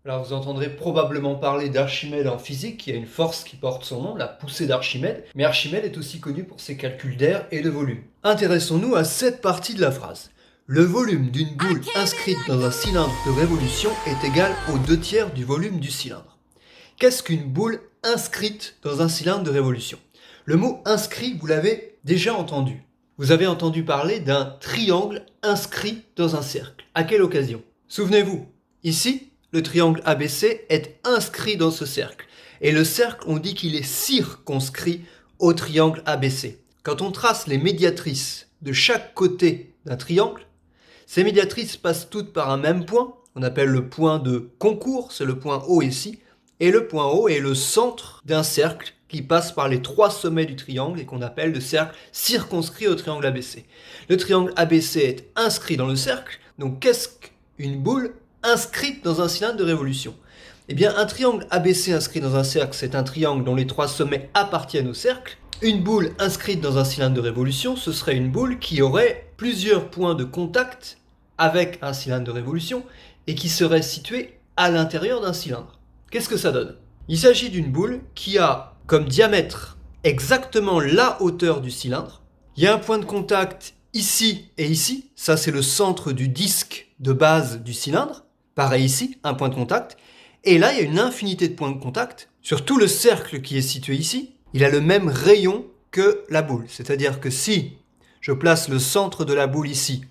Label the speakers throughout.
Speaker 1: Alors vous entendrez probablement parler d'Archimède en physique, il y a une force qui porte son nom, la poussée d'Archimède, mais Archimède est aussi connu pour ses calculs d'air et de volume. Intéressons-nous à cette partie de la phrase. Le volume d'une boule inscrite dans un cylindre de révolution est égal aux 2/3 du volume du cylindre. Qu'est-ce qu'une boule inscrite dans un cylindre de révolution? Le mot inscrit, vous l'avez déjà entendu. Vous avez entendu parler d'un triangle inscrit dans un cercle. À quelle occasion? Souvenez-vous, ici, le triangle ABC est inscrit dans ce cercle. Et le cercle, on dit qu'il est circonscrit au triangle ABC. Quand on trace les médiatrices de chaque côté d'un triangle, ces médiatrices passent toutes par un même point, on appelle le point de concours, c'est le point O ici, et le point O est le centre d'un cercle qui passe par les 3 sommets du triangle et qu'on appelle le cercle circonscrit au triangle ABC. Le triangle ABC est inscrit dans le cercle, donc qu'est-ce qu'une boule inscrite dans un cylindre de révolution? Eh bien, un triangle ABC inscrit dans un cercle, c'est un triangle dont les 3 sommets appartiennent au cercle. Une boule inscrite dans un cylindre de révolution, ce serait une boule qui aurait plusieurs points de contact avec un cylindre de révolution et qui serait située à l'intérieur d'un cylindre. Qu'est-ce que ça donne? Il s'agit d'une boule qui a comme diamètre exactement la hauteur du cylindre. Il y a un point de contact ici et ici, ça c'est le centre du disque de base du cylindre. Pareil ici, un point de contact. Et là, il y a une infinité de points de contact. Sur tout le cercle qui est situé ici, il a le même rayon que la boule. C'est-à-dire que si je place le centre de la boule ici,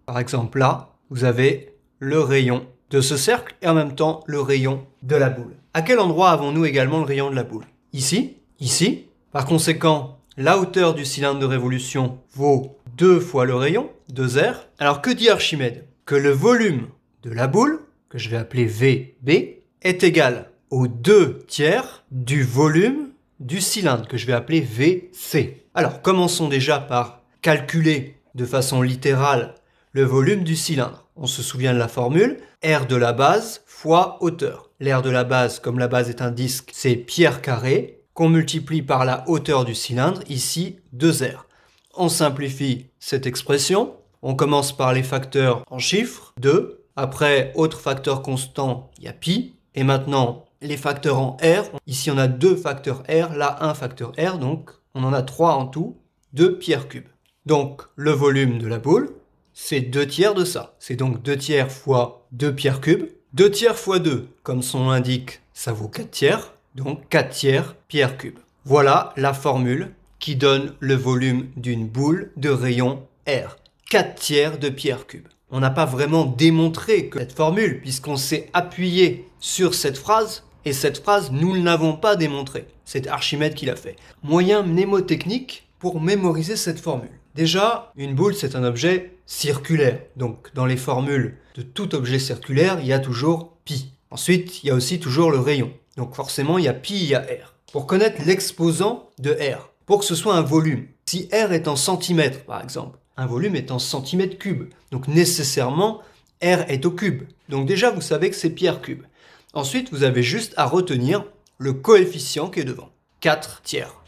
Speaker 1: par exemple là, vous avez le rayon de ce cercle et en même temps le rayon de la boule. À quel endroit avons-nous également le rayon de la boule? Ici, ici. Par conséquent, la hauteur du cylindre de révolution vaut 2 fois le rayon, 2R. Alors que dit Archimède? Que le volume de la boule, que je vais appeler VB, est égal aux 2/3 du volume du cylindre, que je vais appeler VC. Alors, commençons déjà par calculer de façon littérale le volume du cylindre. On se souvient de la formule, R de la base fois hauteur. L'aire de la base, comme la base est un disque, c'est pierre carrée, qu'on multiplie par la hauteur du cylindre, ici 2R. On simplifie cette expression. On commence par les facteurs en chiffres, 2. Après, autre facteur constant, il y a pi. Et maintenant, les facteurs en R. Ici, on a 2 facteurs R, là, un facteur R. Donc, on en a 3 en tout, 2 pierres cubes. Donc, le volume de la boule, c'est 2/3 de ça. C'est donc 2/3 fois 2 pierres cubes. 2/3 fois 2, comme son nom l'indique, ça vaut 4/3. Donc, 4/3 pierres cubes. Voilà la formule qui donne le volume d'une boule de rayon R. 4/3 de pierres cubes. On n'a pas vraiment démontré que cette formule, puisqu'on s'est appuyé sur cette phrase, et cette phrase, nous ne l'avons pas démontrée. C'est Archimède qui l'a fait. Moyen mnémotechnique pour mémoriser cette formule. Déjà, une boule, c'est un objet circulaire. Donc, dans les formules de tout objet circulaire, il y a toujours pi. Ensuite, il y a aussi toujours le rayon. Donc, forcément, il y a pi, il y a R. Pour connaître l'exposant de R, pour que ce soit un volume, si R est en centimètres, par exemple, un volume est en centimètres cubes. Donc, nécessairement, R est au cube. Donc, déjà, vous savez que c'est pierre cube. Ensuite, vous avez juste à retenir le coefficient qui est devant. 4/3.